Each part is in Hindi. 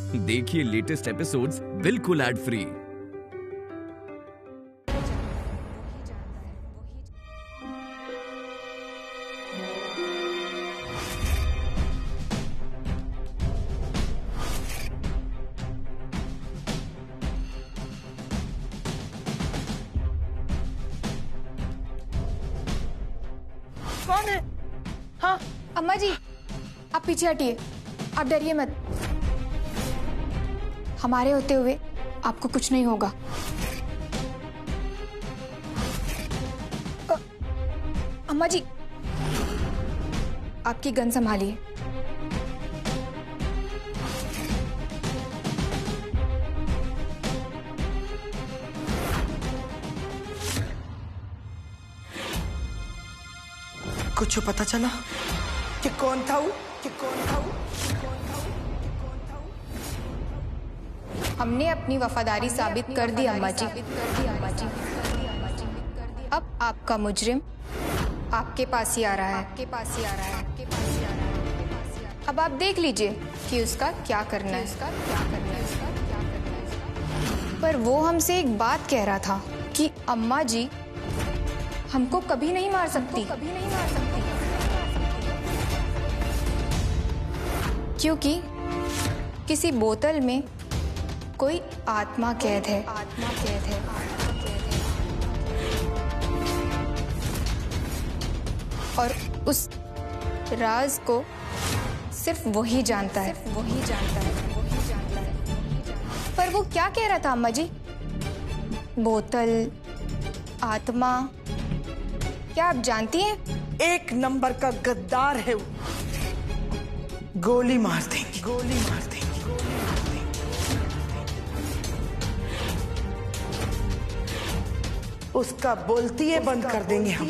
देखिए लेटेस्ट एपिसोड्स बिल्कुल एड फ्री। कौन है? हाँ अम्मा जी, आप पीछे हटिए, आप डरिए मत। हमारे होते हुए आपको कुछ नहीं होगा। अम्मा जी, आपकी गन संभालिए। कुछ पता चला कि कौन था वो? हमने अपनी वफादारी साबित कर दी अम्मा जी। अब आपका मुजरिम आपके पास ही आ रहा है। अब आप देख लीजिए कि उसका क्या करना है। पर वो हमसे एक बात कह रहा था कि अम्मा जी हमको कभी नहीं मार सकती। क्योंकि किसी बोतल में कोई आत्मा कैद है। और उस राज को सिर्फ वही जानता है। पर वो क्या कह रहा था अम्मा जी? बोतल, आत्मा, क्या आप जानती हैं? एक नंबर का गद्दार है वो। गोली मार देंगे। उसका बोलती है बंद कर देंगे हम।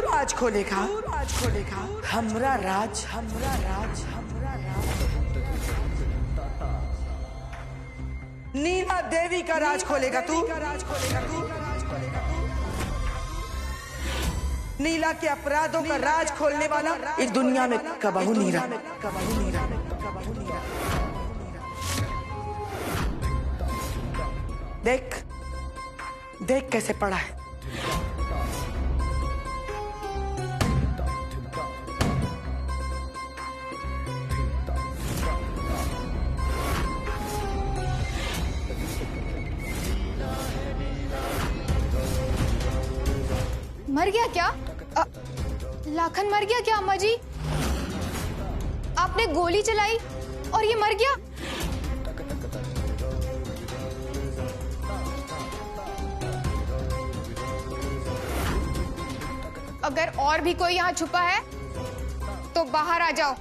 राज खोलेगा हमरा राज। नीला देवी का राज खोलेगा तू। नीला के अपराधों का राज खोलने वाला इस दुनिया में कबहू नहीं रहा। देख कैसे पड़ा है। मर गया क्या? लाखन मर गया क्या अम्मा जी? आपने गोली चलाई और ये मर गया? अगर और भी कोई यहाँ छुपा है तो बाहर आ जाओ,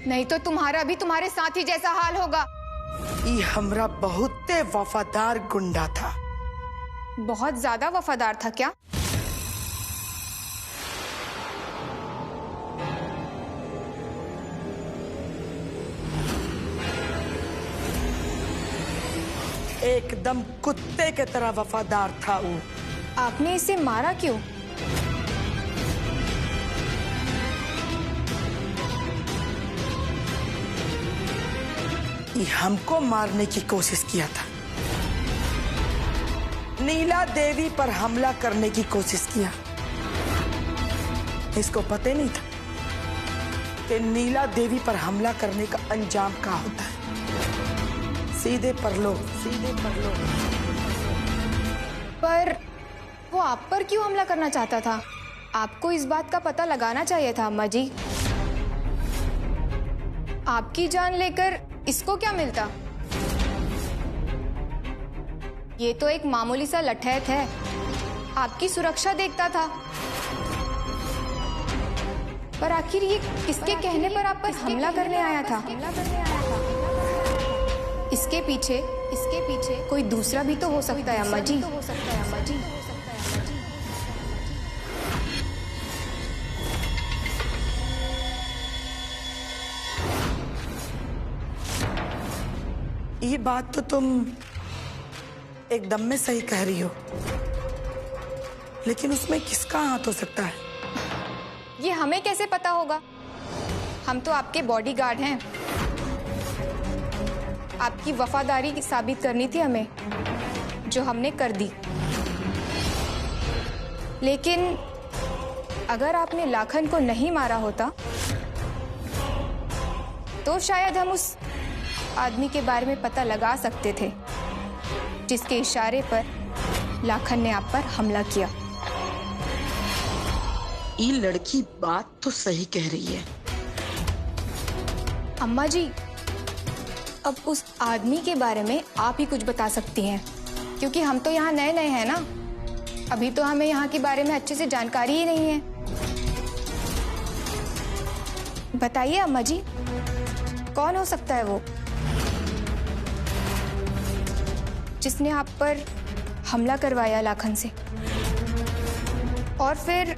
नहीं तो तुम्हारा भी तुम्हारे साथी जैसा हाल होगा। ये हमरा बहुत वफादार गुंडा था। बहुत ज्यादा वफादार था क्या? एकदम कुत्ते की तरह वफादार था वो। आपने इसे मारा क्यों? ये हमको मारने की कोशिश किया था। नीला देवी पर हमला करने की कोशिश किया। इसको पता नहीं था कि नीला देवी पर हमला करने का अंजाम क्या होता है। सीधे परलोक। पर वो आप पर क्यों हमला करना चाहता था? आपको इस बात का पता लगाना चाहिए था अम्मा जी। आपकी जान लेकर इसको क्या मिलता? ये तो एक मामूली सा लठैत है, आपकी सुरक्षा देखता था। पर आखिर ये किसके कहने पर आप पर हमला करने आया था? इसके पीछे कोई दूसरा भी तो हो सकता है अम्मा जी। ये बात तो तुम एकदम में सही कह रही हो, लेकिन उसमें किसका हाथ हो सकता है? ये हमें कैसे पता होगा? हम तो आपके बॉडीगार्ड हैं। आपकी वफादारी साबित करनी थी हमें, जो हमने कर दी। लेकिन अगर आपने लाखन को नहीं मारा होता तो शायद हम उस आदमी के बारे में पता लगा सकते थे जिसके इशारे पर लाखन ने आप पर हमला किया। ये लड़की बात तो सही कह रही है। अम्मा जी, अब उस आदमी के बारे में आप ही कुछ बता सकती हैं, क्योंकि हम तो यहाँ नए नए हैं ना। अभी तो हमें यहाँ के बारे में अच्छे से जानकारी ही नहीं है। बताइए अम्मा जी, कौन हो सकता है वो जिसने आप पर हमला करवाया लाखन से? और फिर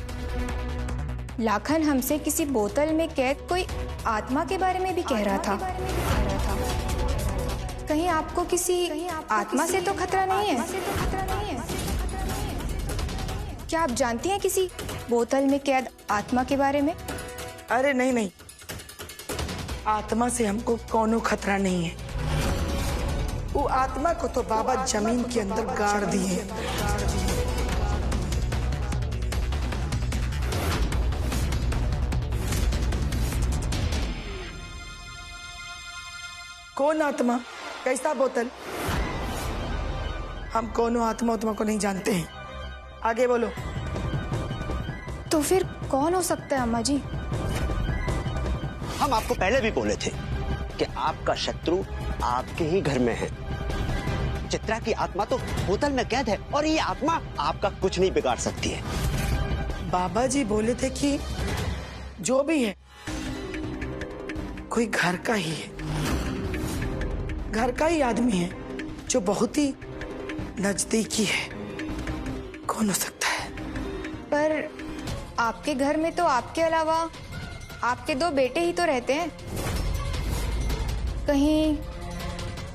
लाखन हमसे किसी बोतल में कैद कोई आत्मा के बारे में भी कह रहा था। कहीं आपको किसी आत्मा से तो खतरा नहीं है? क्या आप जानती हैं किसी बोतल में कैद आत्मा के बारे में? अरे नहीं नहीं, आत्मा से हमको कोनो खतरा नहीं है। वो आत्मा को तो बाबा जमीन के अंदर गाड़ दिए। कौन आत्मा? कैसा बोतल? हम कोनो आत्मा को नहीं जानते हैं। आगे बोलो। तो फिर कौन हो सकता है अम्मा जी? हम आपको पहले भी बोले थे कि आपका शत्रु आपके ही घर में है। चित्रा की आत्मा तो बोतल में कैद है और ये आत्मा आपका कुछ नहीं बिगाड़ सकती है। बाबा जी बोले थे कि जो भी है कोई घर का ही है, घर का ही आदमी है जो बहुत ही नजदीकी है। कौन हो सकता है? पर आपके घर में तो आपके अलावा आपके 2 बेटे ही तो रहते हैं। कहीं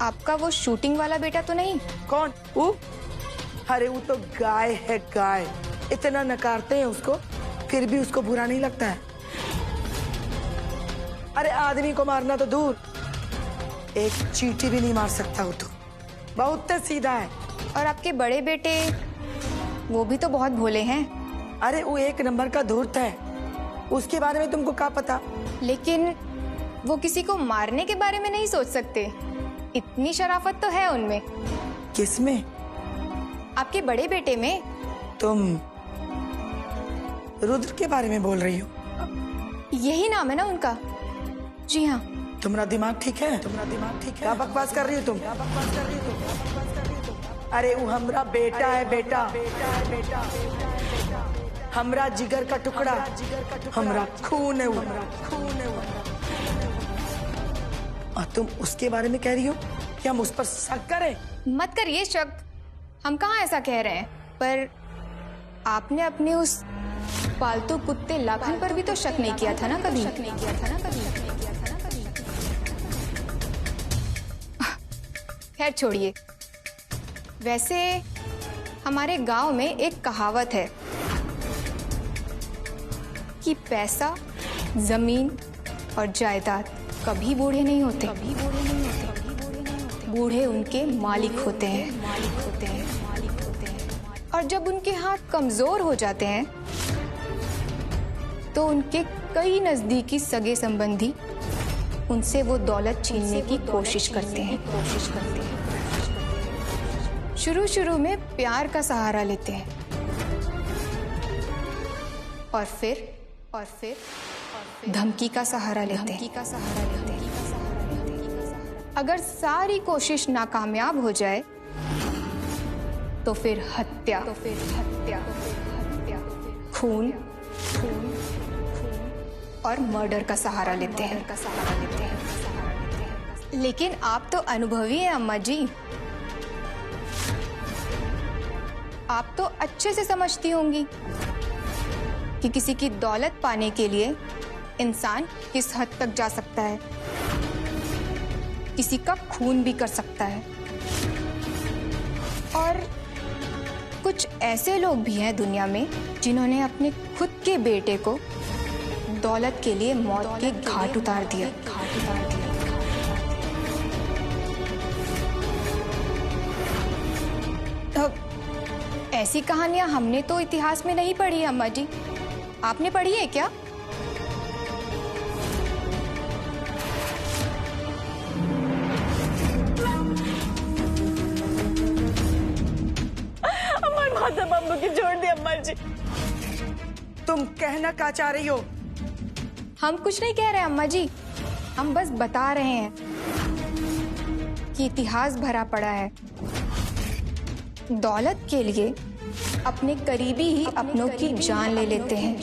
आपका वो शूटिंग वाला बेटा तो नहीं? कौन वो? अरे वो तो गाय है, गाय। इतना नकारते हैं उसको, फिर भी उसको बुरा नहीं लगता है। अरे आदमी को मारना तो दूर, एक चींटी भी नहीं मार सकता। वो तो बहुत सीधा है। और आपके बड़े बेटे, वो भी तो बहुत भोले हैं। अरे वो 1 नंबर का धूर्त है, उसके बारे में तुमको क्या पता? लेकिन वो किसी को मारने के बारे में नहीं सोच सकते। इतनी शराफत तो है उनमें। किसमें? आपके बड़े बेटे में। तुम रुद्र के बारे में बोल रही हो? यही नाम है ना उनका? जी हाँ। तुम्हारा दिमाग ठीक है? क्या बकवास कर रही हो तुम? अरे वो हमरा बेटा है, बेटा। हमरा जिगर का टुकड़ा, हमरा खून है वो। और तुम उसके बारे में कह रही हो कि हम उस पर शक करें? मत करिए शक, हम कहाँ ऐसा कह रहे हैं। पर आपने अपने उस पालतू कुत्ते लाखन पर भी तो शक नहीं किया था ना कभी? खैर छोड़िए। वैसे हमारे गांव में एक कहावत है कि पैसा, जमीन और जायदाद कभी बूढ़े नहीं होते। बूढ़े उनके मालिक होते हैं। और जब उनके हाथ कमजोर हो जाते हैं तो उनके कई नजदीकी सगे संबंधी उनसे वो दौलत छीनने की कोशिश करते हैं। शुरू में प्यार का सहारा लेते हैं, और फिर धमकी का सहारा लेते हैं। अगर सारी कोशिश नाकामयाब हो जाए तो फिर हत्या, खून और मर्डर का सहारा लेते हैं। लेकिन आप तो अनुभवी हैं अम्मा जी, आप तो अच्छे से समझती होंगी कि किसी की दौलत पाने के लिए इंसान किस हद तक जा सकता है, किसी का खून भी कर सकता है। और कुछ ऐसे लोग भी हैं दुनिया में जिन्होंने अपने खुद के बेटे को दौलत के लिए मौत के घाट उतार दिया। अब ऐसी कहानियां हमने तो इतिहास में नहीं पढ़ी अम्मा जी, आपने पढ़ी है क्या? बम्बू की छोड़ दे अम्मा जी। तुम कहना क्या चाह रही हो? हम कुछ नहीं कह रहे अम्मा जी, हम बस बता रहे हैं कि इतिहास भरा पड़ा है। दौलत के लिए अपने करीबी ही अपनों की जान ले लेते हैं।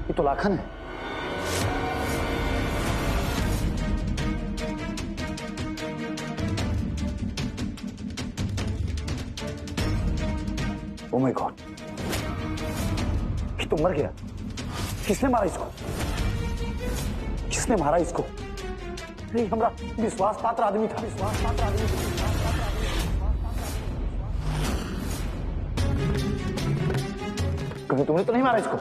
ये तो लाखन है। ओह माय गॉड, ये तो मर गया। किसने मारा इसको? किसने मारा इसको? नहीं, हमारा विश्वास पात्र आदमी था। कहीं तुमने तो नहीं मारा इसको?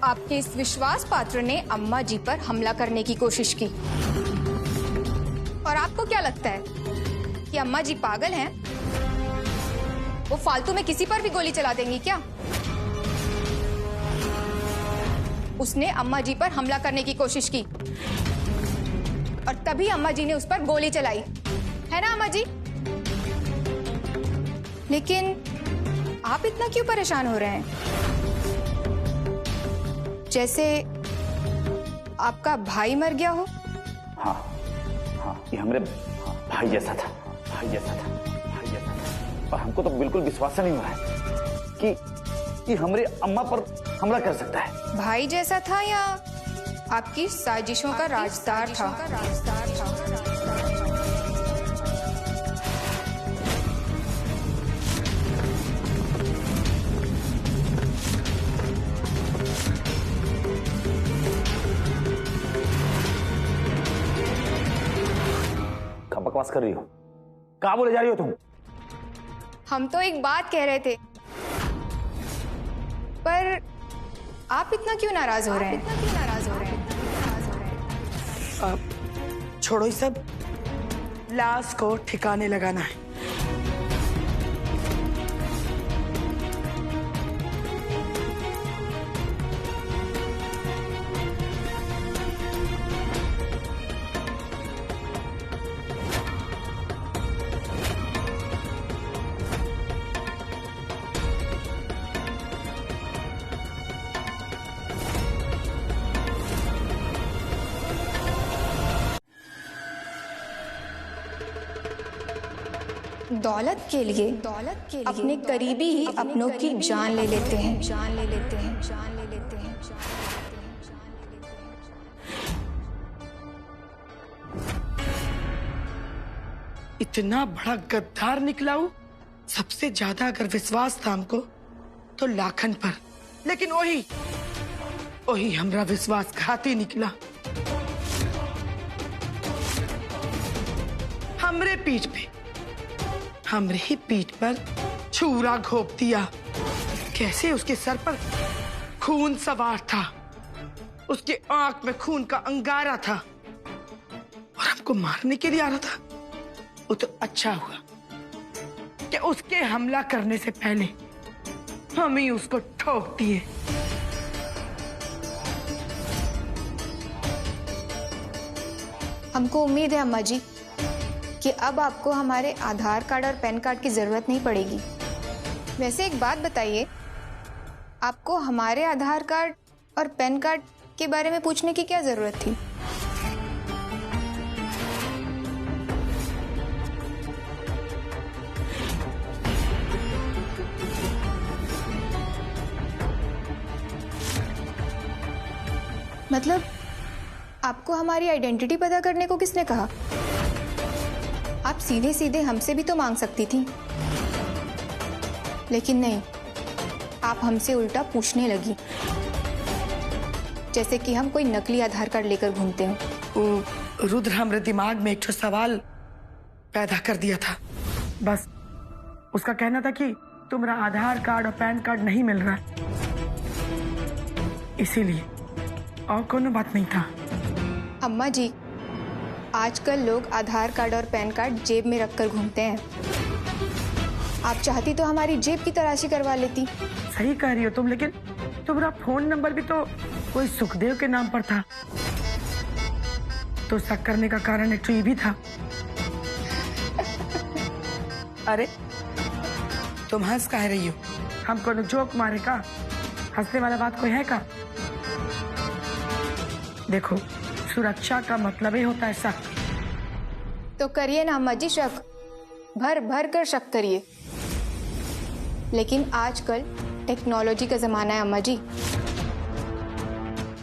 आपके इस विश्वास पात्र ने अम्मा जी पर हमला करने की कोशिश की। और आपको क्या लगता है कि अम्मा जी पागल हैं? वो फालतू में किसी पर भी गोली चला देंगी क्या? उसने अम्मा जी पर हमला करने की कोशिश की और तभी अम्मा जी ने उस पर गोली चलाई, है ना अम्मा जी? लेकिन आप इतना क्यों परेशान हो रहे हैं? जैसे आपका भाई मर गया हो। हाँ, ये हमारे भाई जैसा था। और हमको तो बिल्कुल विश्वास नहीं हो रहा है कि हमारे अम्मा पर हमला कर सकता है। भाई जैसा था या आपकी साजिशों का राजदार था? बकवास कर रही हो? कहाँ बोले जा रही हो तुम? हम तो एक बात कह रहे थे, पर आप इतना क्यों नाराज हो रहे हैं? छोड़ो ये सब, लाश को ठिकाने लगाना है। दौलत के लिए अपने करीबी ही अपनों की जान ले लेते हैं। इतना बड़ा गद्दार निकला हूँ। सबसे ज्यादा अगर विश्वास था हमको तो लाखन पर, लेकिन वही हमरा विश्वासघाती निकला। हमरे पीठ पे, हमरे ही पीठ पर छुरा घोंप दिया। कैसे उसके सर पर खून सवार था, उसके आंख में खून का अंगारा था और हमको मारने के लिए आ रहा था। वो तो अच्छा हुआ कि उसके हमला करने से पहले हम ही उसको ठोक दिए। हमको उम्मीद है अम्मा जी कि अब आपको हमारे आधार कार्ड और पैन कार्ड की जरूरत नहीं पड़ेगी। वैसे एक बात बताइए, आपको हमारे आधार कार्ड और पैन कार्ड के बारे में पूछने की क्या जरूरत थी? मतलब आपको हमारी आइडेंटिटी पता करने को किसने कहा? आप सीधे सीधे हमसे भी तो मांग सकती थी, लेकिन नहीं, आप हमसे उल्टा पूछने लगी, जैसे कि हम कोई नकली आधार कार्ड लेकर घूमते हो। वो रुद्र हमारे दिमाग में एक ठो सवाल पैदा कर दिया था। बस उसका कहना था कि तुम्हारा आधार कार्ड और पैन कार्ड नहीं मिल रहा, इसीलिए, और कोनो बात नहीं था। अम्मा जी, आजकल लोग आधार कार्ड और पैन कार्ड जेब में रखकर घूमते हैं। आप चाहती तो हमारी जेब की तलाशी करवा लेती। सही कह रही हो तुम, लेकिन तुम्हारा फोन नंबर भी तो कोई सुखदेव के नाम पर था, तो शक करने का कारण एक तो ये भी था। अरे तुम हंस कह रही हो? हम कोनो जोक मारे का? हंसने वाला बात कोई है का? देखो, सुरक्षा का मतलब ही होता है शक। तो करिए ना अम्मा जी शक, भर भर कर शक करिए। लेकिन आजकल टेक्नोलॉजी का जमाना है अम्मा जी,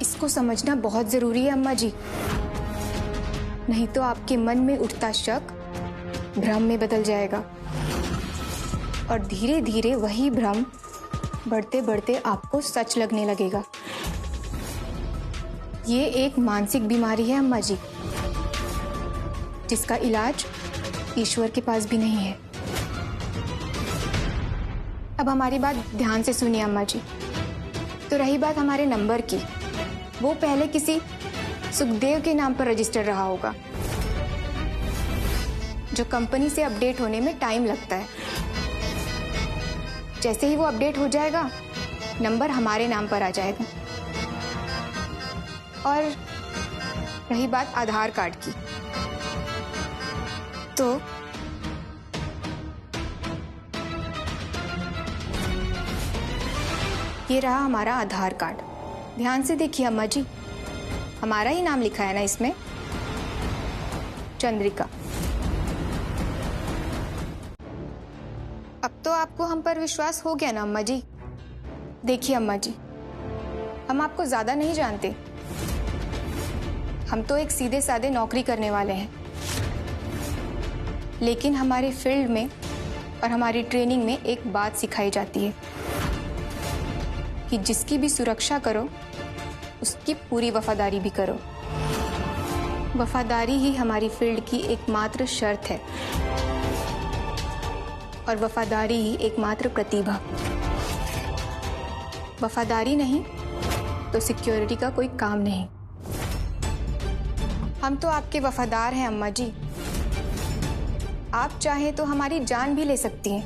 इसको समझना बहुत जरूरी है अम्मा जी, नहीं तो आपके मन में उठता शक भ्रम में बदल जाएगा और धीरे धीरे वही भ्रम बढ़ते बढ़ते आपको सच लगने लगेगा। ये एक मानसिक बीमारी है अम्मा जी, जिसका इलाज ईश्वर के पास भी नहीं है। अब हमारी बात ध्यान से सुनिए अम्मा जी। तो रही बात हमारे नंबर की, वो पहले किसी सुखदेव के नाम पर रजिस्टर रहा होगा, जो कंपनी से अपडेट होने में टाइम लगता है। जैसे ही वो अपडेट हो जाएगा, नंबर हमारे नाम पर आ जाएगा। और रही बात आधार कार्ड की, तो ये रहा हमारा आधार कार्ड। ध्यान से देखिए अम्मा जी, हमारा ही नाम लिखा है ना इसमें, चंद्रिका। अब तो आपको हम पर विश्वास हो गया ना अम्मा जी? देखिए अम्मा जी, हम आपको ज्यादा नहीं जानते, हम तो एक सीधे साधे नौकरी करने वाले हैं, लेकिन हमारे फील्ड में और हमारी ट्रेनिंग में एक बात सिखाई जाती है कि जिसकी भी सुरक्षा करो, उसकी पूरी वफादारी भी करो। वफादारी ही हमारी फील्ड की एकमात्र शर्त है और वफादारी ही एकमात्र प्रतिभा। वफादारी नहीं तो सिक्योरिटी का कोई काम नहीं। हम तो आपके वफादार हैं अम्मा जी, आप चाहें तो हमारी जान भी ले सकती हैं,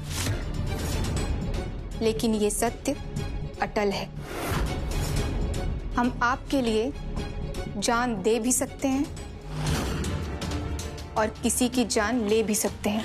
लेकिन ये सत्य अटल है, हम आपके लिए जान दे भी सकते हैं और किसी की जान ले भी सकते हैं।